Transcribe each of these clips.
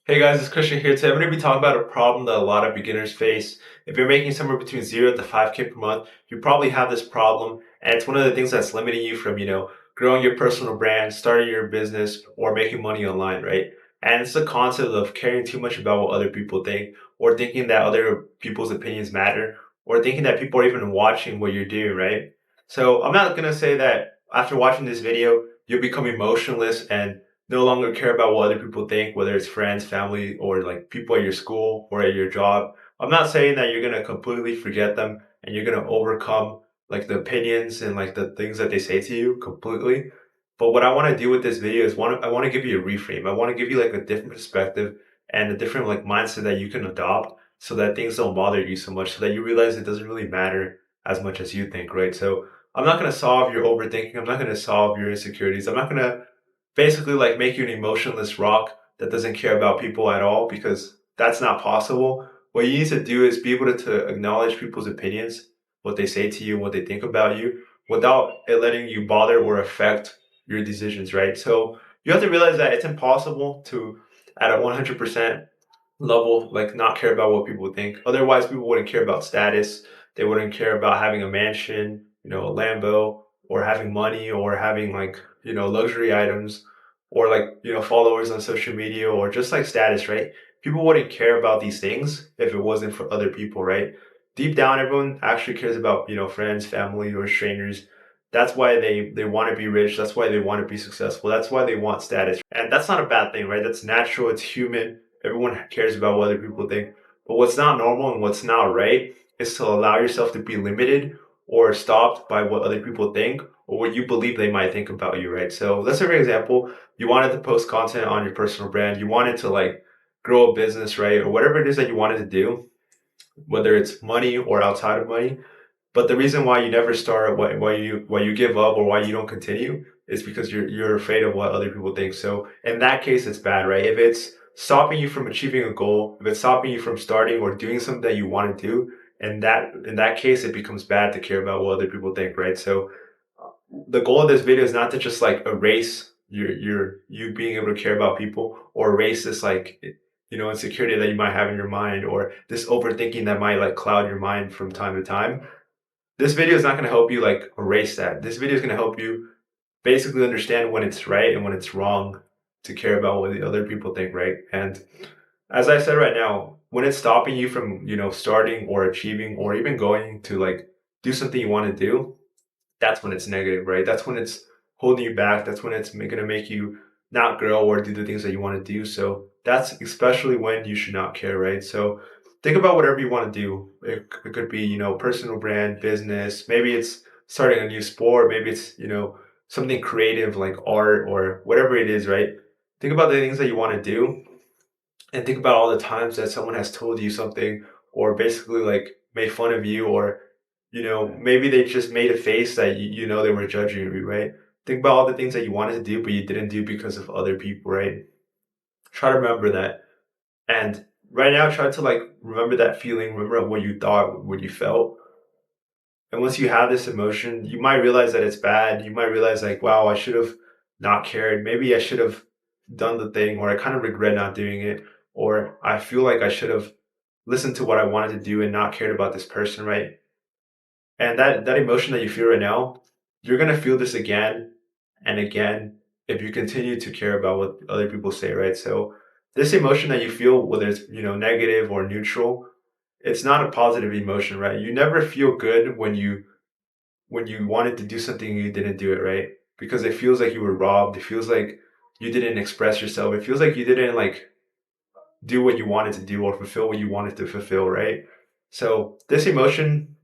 Hey guys, it's Christian here. Today I'm going to be talking about a problem that a lot of beginners face. If you're making somewhere between 0 to 5K per month, you probably have this problem, and it's one of the things that's limiting you from, growing your personal brand, starting your business, or making money online, right? And it's the concept of caring too much about what other people think, or thinking that other people's opinions matter, or thinking that people are even watching what you're doing, right? So I'm not going to say that after watching this video, you'll become emotionless and no longer care about what other people think, whether it's friends, family, or like people at your school or at your job. I'm not saying that you're gonna completely forget them and you're gonna overcome like the opinions and like the things that they say to you completely. But what I want to do with this video is I want to give you a reframe. I want to give you like a different perspective and a different like mindset that you can adopt so that things don't bother you so much, so that you realize it doesn't really matter as much as you think, right? So I'm not gonna solve your overthinking. I'm not gonna solve your insecurities. I'm not gonna basically like make you an emotionless rock that doesn't care about people at all because that's not possible. What you need to do is be able to acknowledge people's opinions, what they say to you, what they think about you, without it letting you bother or affect your decisions, right? So you have to realize that it's impossible to, at a 100% level, like not care about what people think. Otherwise, people wouldn't care about status. They wouldn't care about having a mansion, a Lambo, or having money, or having like, luxury items, or like, followers on social media, or just like status, right? People wouldn't care about these things if it wasn't for other people, right? Deep down, everyone actually cares about, friends, family, or strangers. That's why they want to be rich. That's why they want to be successful. That's why they want status. And that's not a bad thing, right? That's natural. It's human. Everyone cares about what other people think. But what's not normal and what's not right is to allow yourself to be limited or stopped by what other people think or what you believe they might think about you, right? So let's say, for example, you wanted to post content on your personal brand. You wanted to like grow a business, right? Or whatever it is that you wanted to do, whether it's money or outside of money. But the reason why you never start, why you give up or why you don't continue is because you're afraid of what other people think. So in that case, it's bad, right? If it's stopping you from achieving a goal, if it's stopping you from starting or doing something that you want to do, and that in that case, it becomes bad to care about what other people think, right? So the goal of this video is not to just like erase you being able to care about people or erase this like insecurity that you might have in your mind or this overthinking that might like cloud your mind from time to time. This video is not going to help you like erase that. This video is going to help you basically understand when it's right and when it's wrong to care about what the other people think, right? And as I said right now, when it's stopping you from, starting or achieving or even going to like do something you want to do, that's when it's negative, right? That's when it's holding you back. That's when it's going to make you not grow or do the things that you want to do. So that's especially when you should not care, right? So think about whatever you want to do. It could be, personal brand, business. Maybe it's starting a new sport. Maybe it's, something creative like art or whatever it is, right? Think about the things that you want to do and think about all the times that someone has told you something or basically like made fun of you or maybe they just made a face that they were judging you, right? Think about all the things that you wanted to do but you didn't do because of other people, right? Try to remember that. And right now try to like remember that feeling, remember what you thought, what you felt. And once you have this emotion, you might realize that it's bad. You might realize like, wow, I should have not cared. Maybe I should have done the thing, or I kind of regret not doing it, or I feel like I should have listened to what I wanted to do and not cared about this person, right? And that emotion that you feel right now, you're gonna feel this again and again if you continue to care about what other people say, right? So this emotion that you feel, whether it's negative or neutral, it's not a positive emotion, right? You never feel good when you wanted to do something and you didn't do it, right? Because it feels like you were robbed. It feels like you didn't express yourself. It feels like you didn't like do what you wanted to do or fulfill what you wanted to fulfill, right? So this emotion,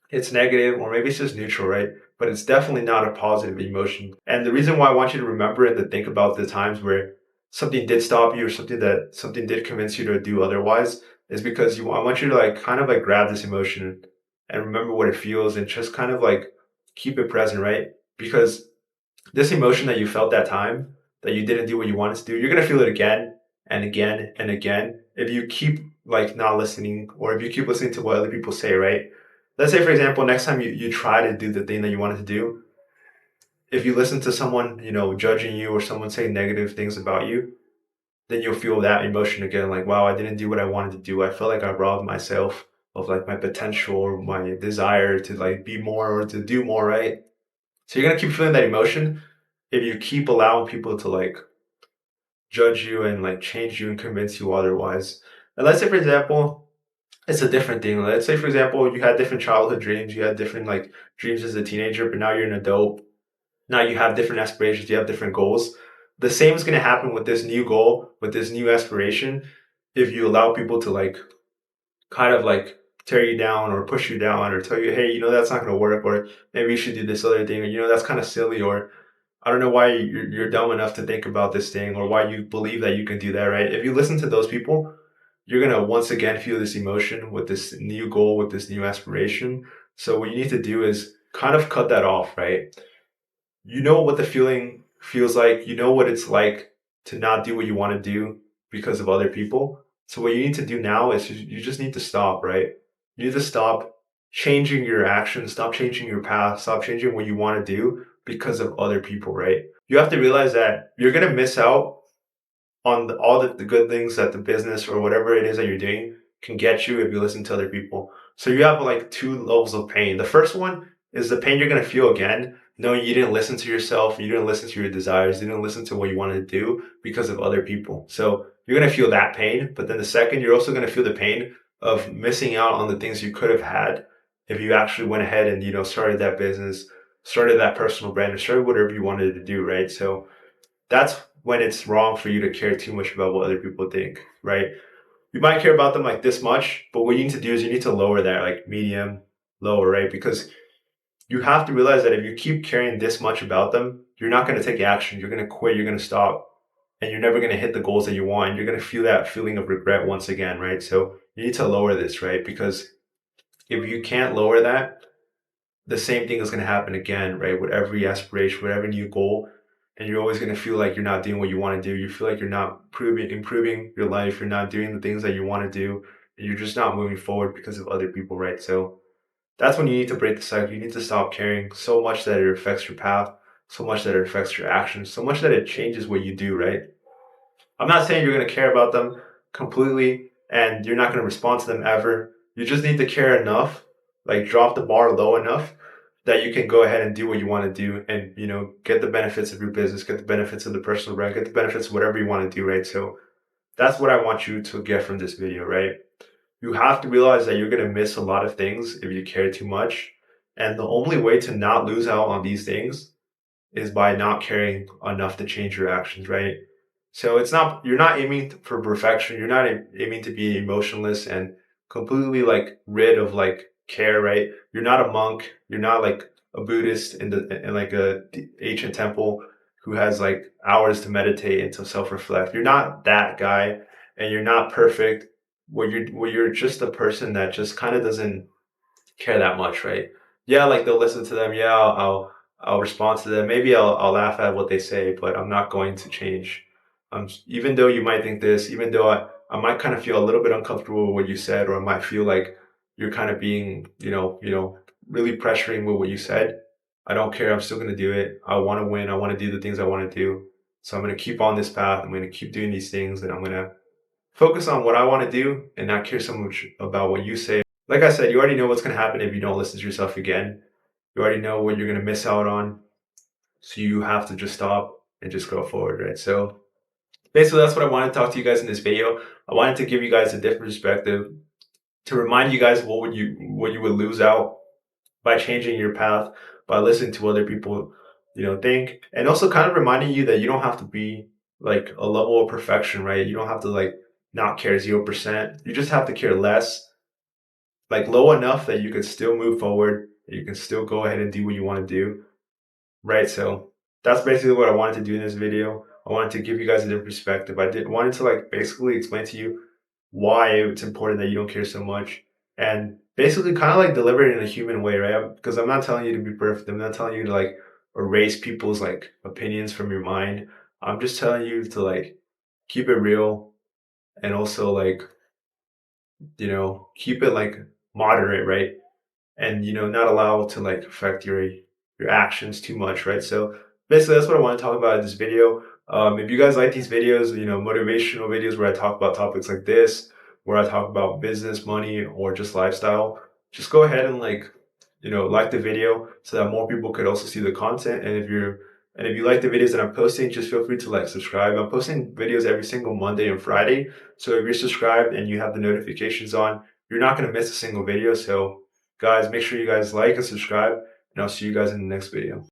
it's negative or maybe it's just neutral, right? But it's definitely not a positive emotion. And the reason why I want you to remember and to think about the times where something did stop you or something did convince you to do otherwise is because I want you to like kind of like grab this emotion and remember what it feels and just kind of like keep it present, right? Because this emotion that you felt that time that you didn't do what you wanted to do, you're gonna feel it again and again and again if you keep like not listening or if you keep listening to what other people say, right? Let's say, for example, next time you try to do the thing that you wanted to do, if you listen to someone, judging you or someone saying negative things about you, then you'll feel that emotion again, like, wow, I didn't do what I wanted to do. I felt like I robbed myself of like my potential or my desire to like be more or to do more, right? So you're gonna keep feeling that emotion if you keep allowing people to like judge you and like change you and convince you otherwise. And let's say, for example, it's a different thing. Let's say, for example, you had different childhood dreams, you had different like dreams as a teenager, but now you're an adult. Now you have different aspirations, you have different goals. The same is going to happen with this new goal, with this new aspiration, if you allow people to like kind of like tear you down or push you down or tell you, hey, that's not going to work, or maybe you should do this other thing, or that's kind of silly, or I don't know why you're dumb enough to think about this thing, or why you believe that you can do that, right? If you listen to those people, you're going to once again feel this emotion with this new goal, with this new aspiration. So what you need to do is kind of cut that off, right? You know what the feeling feels like. You know what it's like to not do what you want to do because of other people. So what you need to do now is you just need to stop, right? You need to stop changing your actions, stop changing your path, stop changing what you want to do because of other people, right? You have to realize that you're going to miss out on all the good things that the business or whatever it is that you're doing can get you if you listen to other people. So you have like two levels of pain. The first one is the pain you're going to feel again, knowing you didn't listen to yourself, you didn't listen to your desires, you didn't listen to what you wanted to do because of other people. So you're going to feel that pain. But then the second, you're also going to feel the pain of missing out on the things you could have had if you actually went ahead and, started that business, started that personal brand, or started whatever you wanted to do, right? So that's when it's wrong for you to care too much about what other people think, right? You might care about them like this much, but what you need to do is you need to lower that, like medium, lower, right? Because you have to realize that if you keep caring this much about them, you're not going to take action. You're going to quit. You're going to stop. And you're never going to hit the goals that you want. You're going to feel that feeling of regret once again, right? So you need to lower this, right? Because if you can't lower that, the same thing is going to happen again, right? With every aspiration, with every new goal, and you're always going to feel like you're not doing what you want to do. You feel like you're not improving your life. You're not doing the things that you want to do. And you're just not moving forward because of other people, right? So that's when you need to break the cycle. You need to stop caring so much that it affects your path, so much that it affects your actions, so much that it changes what you do, right? I'm not saying you're going to care about them completely and you're not going to respond to them ever. You just need to care enough, like drop the bar low enough that you can go ahead and do what you want to do and, get the benefits of your business, get the benefits of the personal brand, get the benefits of whatever you want to do, right? So that's what I want you to get from this video, right? You have to realize that you're going to miss a lot of things if you care too much. And the only way to not lose out on these things is by not caring enough to change your actions, right? So you're not aiming for perfection. You're not aiming to be emotionless and completely like rid of like care, right? You're not a monk. You're not like a Buddhist in like a ancient temple who has like hours to meditate and to self-reflect. You're not that guy, and you're not perfect. Where you're just a person that just kind of doesn't care that much, right? Yeah, like they'll listen to them. Yeah, I'll respond to them. Maybe I'll laugh at what they say, but I'm not going to change. Even though you might think this, even though I might kind of feel a little bit uncomfortable with what you said, or I might feel like you're kind of being, really pressuring with what you said. I don't care. I'm still going to do it. I want to win. I want to do the things I want to do. So I'm going to keep on this path. I'm going to keep doing these things, and I'm going to focus on what I want to do and not care so much about what you say. Like I said, you already know what's going to happen if you don't listen to yourself again. You already know what you're going to miss out on. So you have to just stop and just go forward, right? So basically, that's what I wanted to talk to you guys in this video. I wanted to give you guys a different perspective to remind you guys what you would lose out by changing your path, by listening to other people, think, and also kind of reminding you that you don't have to be like a level of perfection, right? You don't have to like not care 0%. You just have to care less, like low enough that you can still move forward. You can still go ahead and do what you want to do, right? So that's basically what I wanted to do in this video. I wanted to give you guys a different perspective. Wanted to like basically explain to you why it's important that you don't care so much, and basically kind of like deliver it in a human way, right? Because I'm not telling you to be perfect. I'm not telling you to like erase people's like opinions from your mind. I'm just telling you to like keep it real, and also like, keep it like moderate, right? And not allow to like affect your actions too much, right? So basically that's what I want to talk about in this video. If you guys like these videos, motivational videos where I talk about topics like this, where I talk about business, money, or just lifestyle, just go ahead and like the video so that more people could also see the content. And if you like the videos that I'm posting, just feel free to like subscribe. I'm posting videos every single Monday and Friday. So if you're subscribed and you have the notifications on, you're not going to miss a single video. So guys, make sure you guys like and subscribe, and I'll see you guys in the next video.